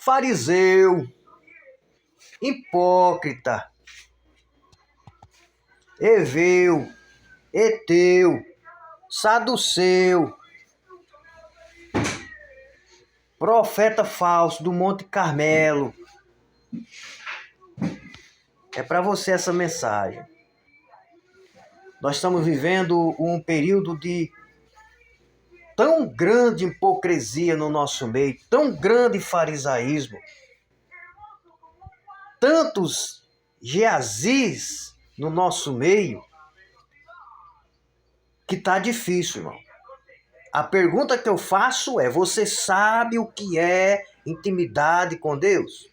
fariseu, hipócrita, heveu, heteu, saduceu, profeta falso do Monte Carmelo. É para você essa mensagem. Nós estamos vivendo um período de tão grande hipocrisia no nosso meio, tão grande farisaísmo, tantos Geazis no nosso meio, que tá difícil, irmão. A pergunta que eu faço é: você sabe o que é intimidade com Deus?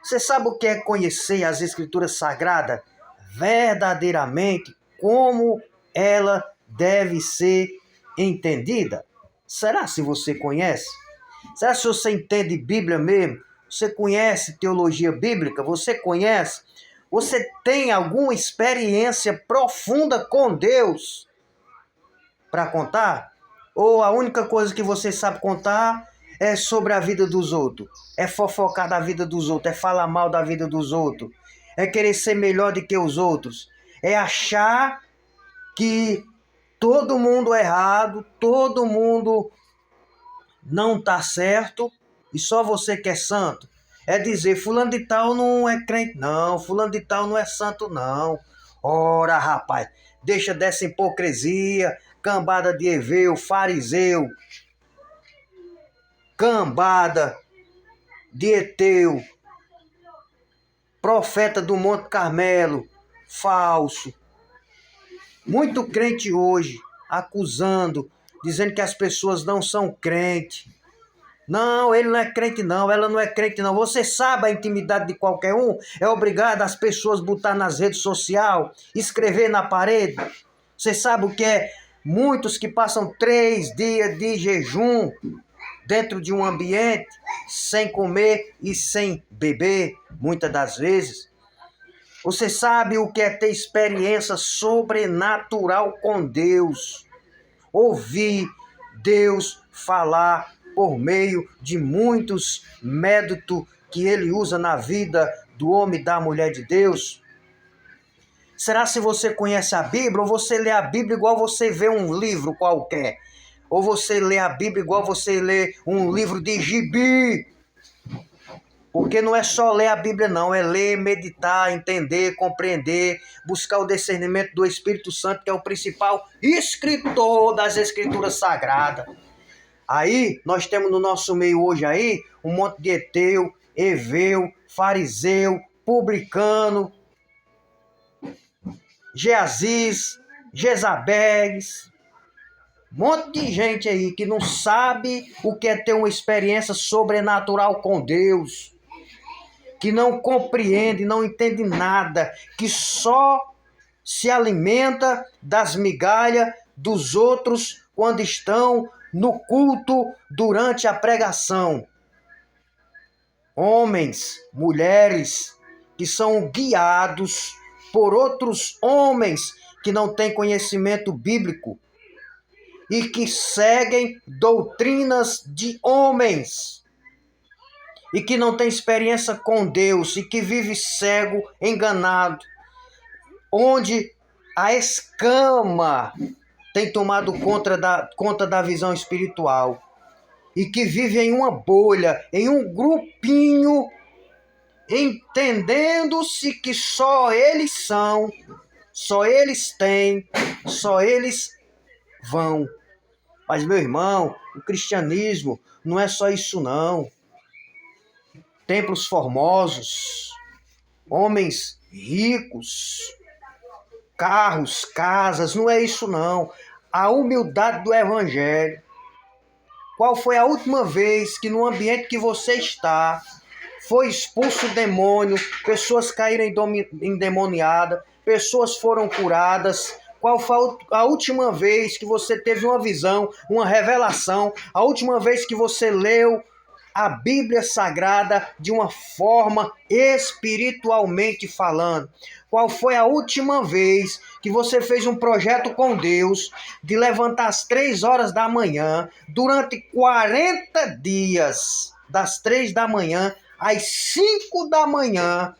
Você sabe o que é conhecer as Escrituras Sagradas verdadeiramente, como ela deve ser entendida? Será se você conhece? Será se você entende Bíblia mesmo? Você conhece teologia bíblica? Você conhece? Você tem alguma experiência profunda com Deus para contar? Ou a única coisa que você sabe contar é sobre a vida dos outros? É fofocar da vida dos outros? É falar mal da vida dos outros? É querer ser melhor do que os outros? É achar que todo mundo é errado, todo mundo não está certo e só você que é santo? É dizer: fulano de tal não é crente não, fulano de tal não é santo não. Ora, rapaz, deixa dessa hipocrisia, cambada de heveu, fariseu, cambada de heteu, profeta do Monte Carmelo, falso. Muito crente hoje acusando, dizendo que as pessoas não são crentes. Não, ele não é crente não, ela não é crente não. Você sabe a intimidade de qualquer um? É obrigado as pessoas botar nas redes sociais, escrever na parede. Você sabe o que é? Muitos que passam 3 dias de jejum dentro de um ambiente, sem comer e sem beber, muitas das vezes. Você sabe o que é ter experiência sobrenatural com Deus? Ouvir Deus falar por meio de muitos métodos que ele usa na vida do homem e da mulher de Deus? Será se você conhece a Bíblia, ou você lê a Bíblia igual você vê um livro qualquer? Ou você lê a Bíblia igual você lê um livro de gibi? Porque não é só ler a Bíblia não, é ler, meditar, entender, compreender, buscar o discernimento do Espírito Santo, que é o principal escritor das Escrituras Sagradas. Aí, nós temos no nosso meio hoje aí um monte de heteu, heveu, fariseu, publicano, Geazis, Jezabéis, um monte de gente aí que não sabe o que é ter uma experiência sobrenatural com Deus, que não compreende, não entende nada, que só se alimenta das migalhas dos outros quando estão no culto durante a pregação. Homens, mulheres que são guiados por outros homens que não têm conhecimento bíblico e que seguem doutrinas de homens e que não têm experiência com Deus e que vive cego, enganado, onde a escama tem tomado conta da visão espiritual e que vive em uma bolha, em um grupinho, entendendo-se que só eles são, só eles têm, só eles vão. Mas, meu irmão, o cristianismo não é só isso não. Templos formosos, homens ricos, carros, casas, não é isso não. A humildade do evangelho. Qual foi a última vez que no ambiente que você está foi expulso o demônio, pessoas caíram endemoniadas, pessoas foram curadas? Qual foi a última vez que você teve uma visão, uma revelação? A última vez que você leu a Bíblia Sagrada de uma forma espiritualmente falando? Qual foi a última vez que você fez um projeto com Deus de levantar às 3 horas da manhã durante 40 dias das 3 da manhã às 5 da manhã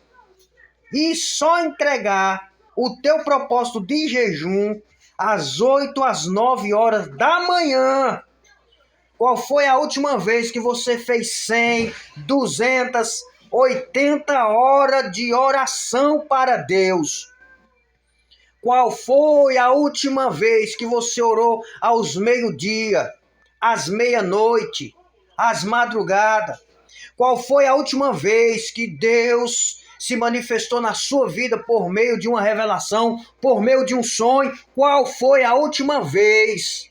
e só entregar o teu propósito de jejum às 8, às 9 horas da manhã. Qual foi a última vez que você fez 100, 200, 80 horas de oração para Deus? Qual foi a última vez que você orou aos meio-dia, às meia-noite, às madrugadas? Qual foi a última vez que Deus se manifestou na sua vida por meio de uma revelação, por meio de um sonho? Qual foi a última vez?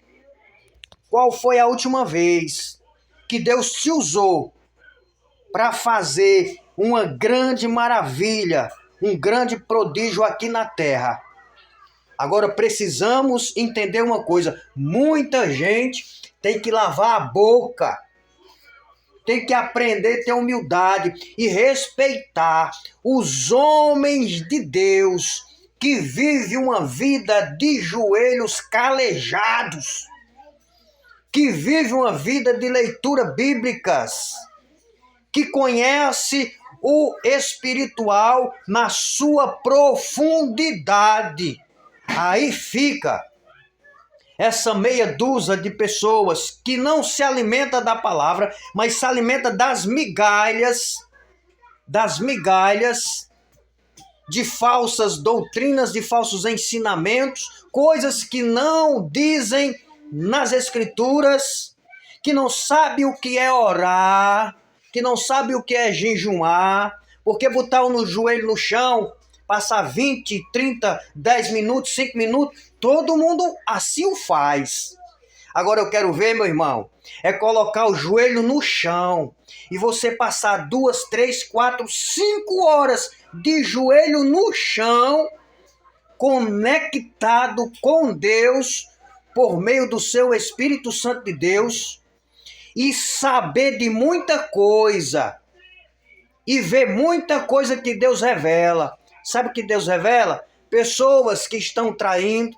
Qual foi a última vez que Deus te usou para fazer uma grande maravilha, um grande prodígio aqui na terra? Agora precisamos entender uma coisa: muita gente tem que lavar a boca, tem que aprender a ter humildade e respeitar os homens de Deus que vivem uma vida de joelhos calejados, que vivem uma vida de leitura bíblicas, que conhece o espiritual na sua profundidade. Aí fica essa meia dúzia de pessoas que não se alimenta da palavra, mas se alimenta das migalhas de falsas doutrinas, de falsos ensinamentos, coisas que não dizem nas escrituras, que não sabe o que é orar, que não sabe o que é jejuar, porque botar no joelho no chão, passar 20, 30, 10 minutos, 5 minutos, todo mundo assim o faz. Agora eu quero ver, meu irmão, é colocar o joelho no chão e você passar 2, 3, 4, 5 horas de joelho no chão, conectado com Deus, por meio do seu Espírito Santo de Deus, e saber de muita coisa, e ver muita coisa que Deus revela. Sabe o que Deus revela? Pessoas que estão traindo,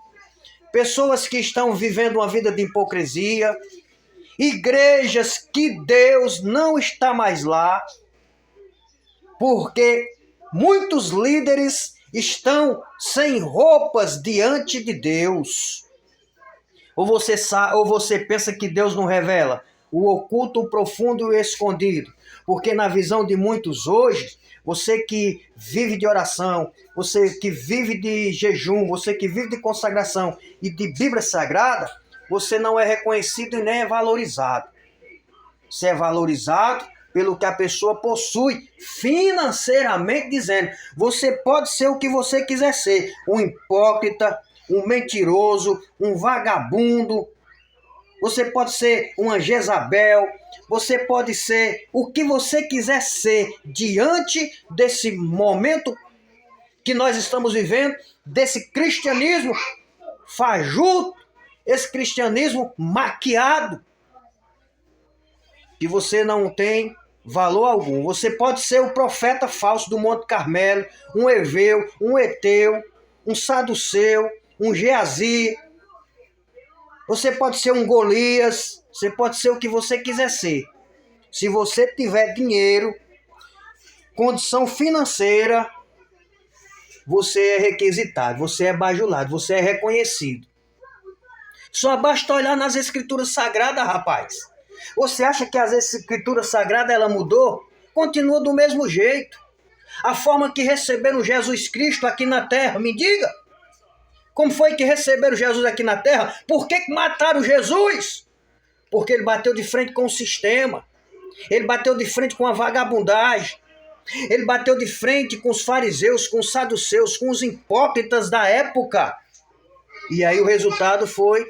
pessoas que estão vivendo uma vida de hipocrisia, igrejas que Deus não está mais lá, porque muitos líderes estão sem roupas diante de Deus. Ou você pensa que Deus não revela o oculto, o profundo e o escondido? Porque na visão de muitos hoje, você que vive de oração, você que vive de jejum, você que vive de consagração e de Bíblia Sagrada, você não é reconhecido e nem é valorizado. Você é valorizado pelo que a pessoa possui, financeiramente dizendo. Você pode ser o que você quiser ser, um hipócrita, um mentiroso, um vagabundo. Você pode ser uma Jezabel, você pode ser o que você quiser ser diante desse momento que nós estamos vivendo, desse cristianismo fajuto, esse cristianismo maquiado, que você não tem valor algum. Você pode ser o profeta falso do Monte Carmelo, um Eveu, um Eteu, um Saduceu, um Geazi. Você pode ser um Golias, você pode ser o que você quiser ser. Se você tiver dinheiro, condição financeira, você é requisitado, você é bajulado, você é reconhecido. Só basta olhar nas escrituras sagradas, rapaz. Você acha que as escrituras sagradas ela mudou? Continua do mesmo jeito. A forma que receberam Jesus Cristo aqui na terra, me diga. Como foi que receberam Jesus aqui na terra? Por que mataram Jesus? Porque ele bateu de frente com o sistema. Ele bateu de frente com a vagabundagem. Ele bateu de frente com os fariseus, com os saduceus, com os hipócritas da época. E aí o resultado foi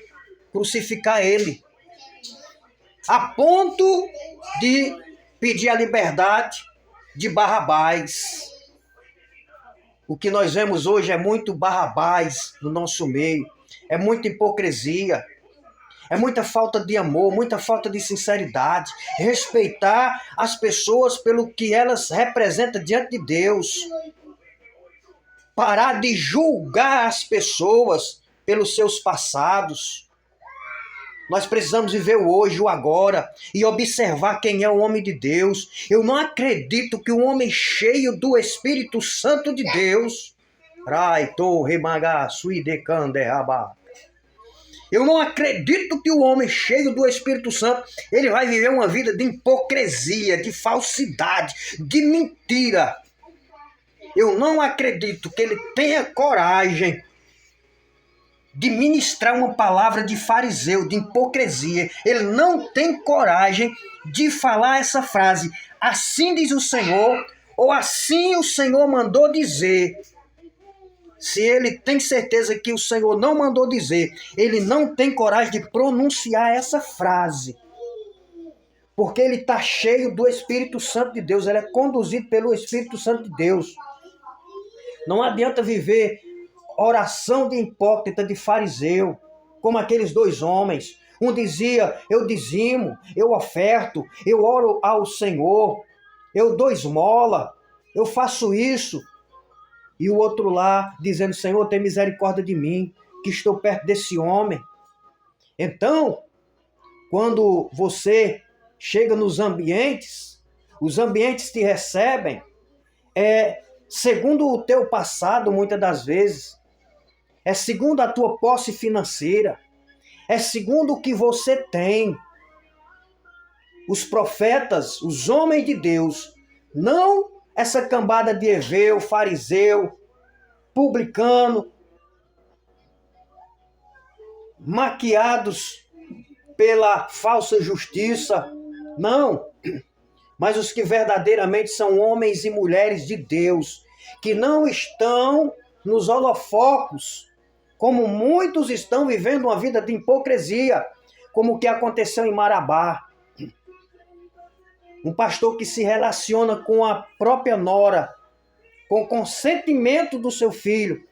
crucificar ele. A ponto de pedir a liberdade de Barrabás. O que nós vemos hoje é muito Barrabás no nosso meio. É muita hipocrisia. É muita falta de amor, muita falta de sinceridade. Respeitar as pessoas pelo que elas representam diante de Deus. Parar de julgar as pessoas pelos seus passados. Nós precisamos viver o hoje, o agora, e observar quem é o homem de Deus. Eu não acredito que um homem cheio do Espírito Santo de Deus... Eu não acredito que o homem cheio do Espírito Santo, ele vai viver uma vida de hipocrisia, de falsidade, de mentira. Eu não acredito que ele tenha coragem de ministrar uma palavra de fariseu, de hipocrisia. Ele não tem coragem de falar essa frase, assim diz o Senhor, ou assim o Senhor mandou dizer. Se ele tem certeza que o Senhor não mandou dizer, ele não tem coragem de pronunciar essa frase. Porque ele está cheio do Espírito Santo de Deus, ele é conduzido pelo Espírito Santo de Deus. Não adianta viver oração de hipócrita, de fariseu, como aqueles dois homens. Um dizia, eu dizimo, eu oferto, eu oro ao Senhor, eu dou esmola, eu faço isso. E o outro lá dizendo, Senhor, tem misericórdia de mim, que estou perto desse homem. Então, quando você chega nos ambientes, os ambientes te recebem, segundo o teu passado, muitas das vezes, é segundo a tua posse financeira, é segundo o que você tem. Os profetas, os homens de Deus, não essa cambada de heveu, fariseu, publicano, maquiados pela falsa justiça, não, mas os que verdadeiramente são homens e mulheres de Deus, que não estão nos holofotes, como muitos estão vivendo uma vida de hipocrisia, como o que aconteceu em Marabá. Um pastor que se relaciona com a própria nora, com o consentimento do seu filho.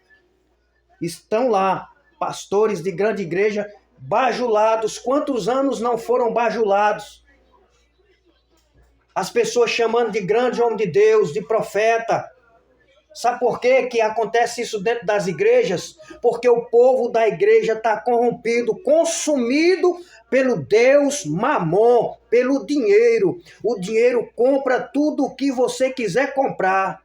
Estão lá, pastores de grande igreja, bajulados. Quantos anos não foram bajulados? As pessoas chamando de grande homem de Deus, de profeta. Sabe por quê que acontece isso dentro das igrejas? Porque o povo da igreja está corrompido, consumido pelo Deus Mamon, pelo dinheiro. O dinheiro compra tudo o que você quiser comprar.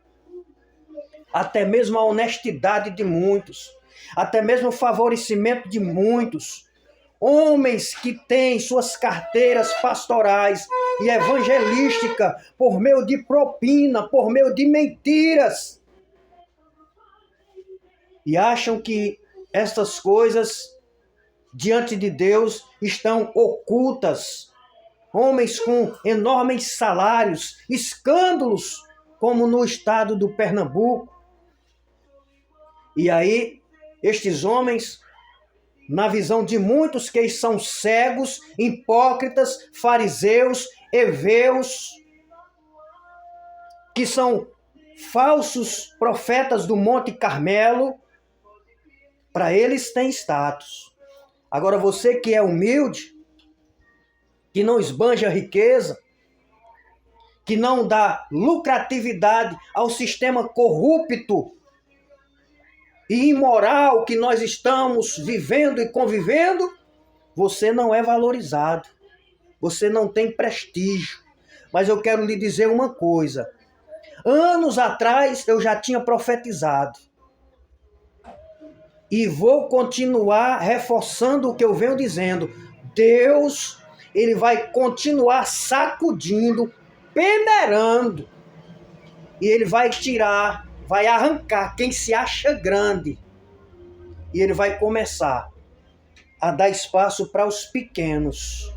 Até mesmo a honestidade de muitos. Até mesmo o favorecimento de muitos. Homens que têm suas carteiras pastorais e evangelística por meio de propina, por meio de mentiras. E acham que estas coisas, diante de Deus, estão ocultas. Homens com enormes salários, escândalos, como no estado do Pernambuco. E aí, estes homens, na visão de muitos que são cegos, hipócritas, fariseus, heveus, que são falsos profetas do Monte Carmelo, para eles tem status. Agora você que é humilde, que não esbanja riqueza, que não dá lucratividade ao sistema corrupto e imoral que nós estamos vivendo e convivendo, você não é valorizado. Você não tem prestígio. Mas eu quero lhe dizer uma coisa. Anos atrás eu já tinha profetizado. E vou continuar reforçando o que eu venho dizendo. Deus, ele vai continuar sacudindo, peneirando. E ele vai tirar, vai arrancar quem se acha grande. E ele vai começar a dar espaço para os pequenos.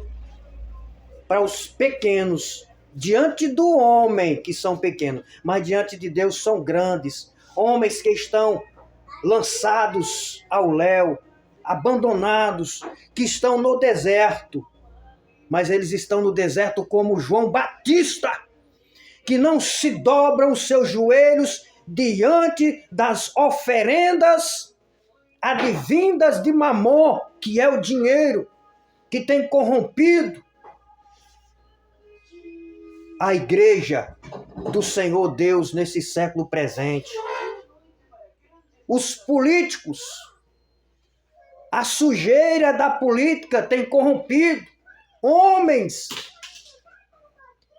Para os pequenos, diante do homem que são pequenos, mas diante de Deus são grandes. Homens que estão lançados ao léu, abandonados, que estão no deserto. Mas eles estão no deserto como João Batista, que não se dobram os seus joelhos diante das oferendas advindas de Mamon, que é o dinheiro que tem corrompido a igreja do Senhor Deus nesse século presente. Os políticos A sujeira da política tem corrompido homens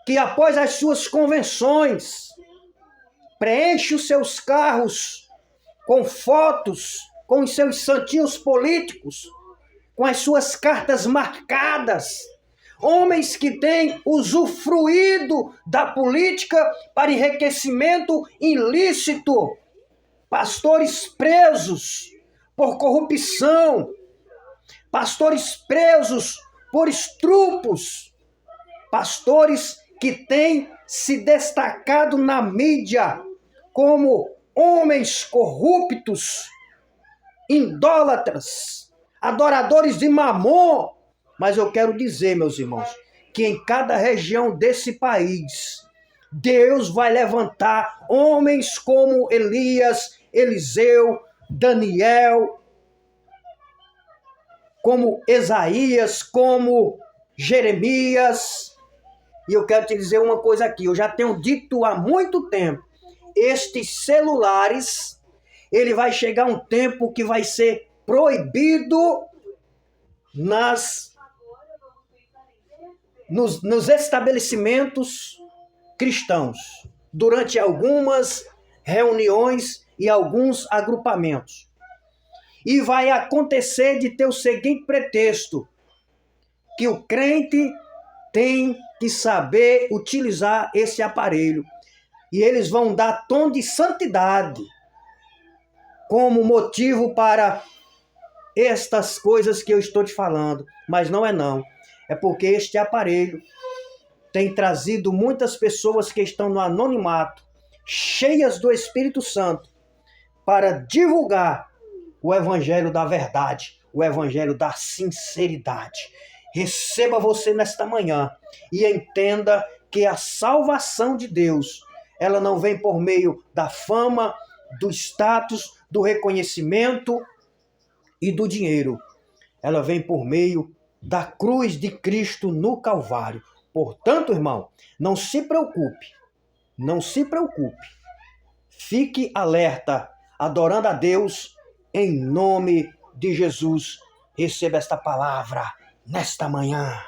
que, após as suas convenções, preenchem os seus carros com fotos, com os seus santinhos políticos, com as suas cartas marcadas. Homens que têm usufruído da política para enriquecimento ilícito. Pastores presos por corrupção. Pastores presos por estrupos. Pastores que têm se destacado na mídia como homens corruptos, idólatras, adoradores de Mamon. Mas eu quero dizer, meus irmãos, que em cada região desse país, Deus vai levantar homens como Elias, Eliseu, Daniel, como Isaías, como Jeremias. E eu quero te dizer uma coisa aqui, eu já tenho dito há muito tempo, estes celulares, ele vai chegar um tempo que vai ser proibido nos estabelecimentos cristãos, durante algumas reuniões e alguns agrupamentos. E vai acontecer de ter o seguinte pretexto, que o crente tem que saber utilizar esse aparelho. E eles vão dar tom de santidade como motivo para estas coisas que eu estou te falando. Mas não é não. É porque este aparelho tem trazido muitas pessoas que estão no anonimato, cheias do Espírito Santo, para divulgar o evangelho da verdade, o evangelho da sinceridade. Receba você nesta manhã e entenda que a salvação de Deus, ela não vem por meio da fama, do status, do reconhecimento e do dinheiro. Ela vem por meio da cruz de Cristo no Calvário. Portanto, irmão, não se preocupe. Não se preocupe. Fique alerta, adorando a Deus em nome de Jesus. Receba esta palavra nesta manhã.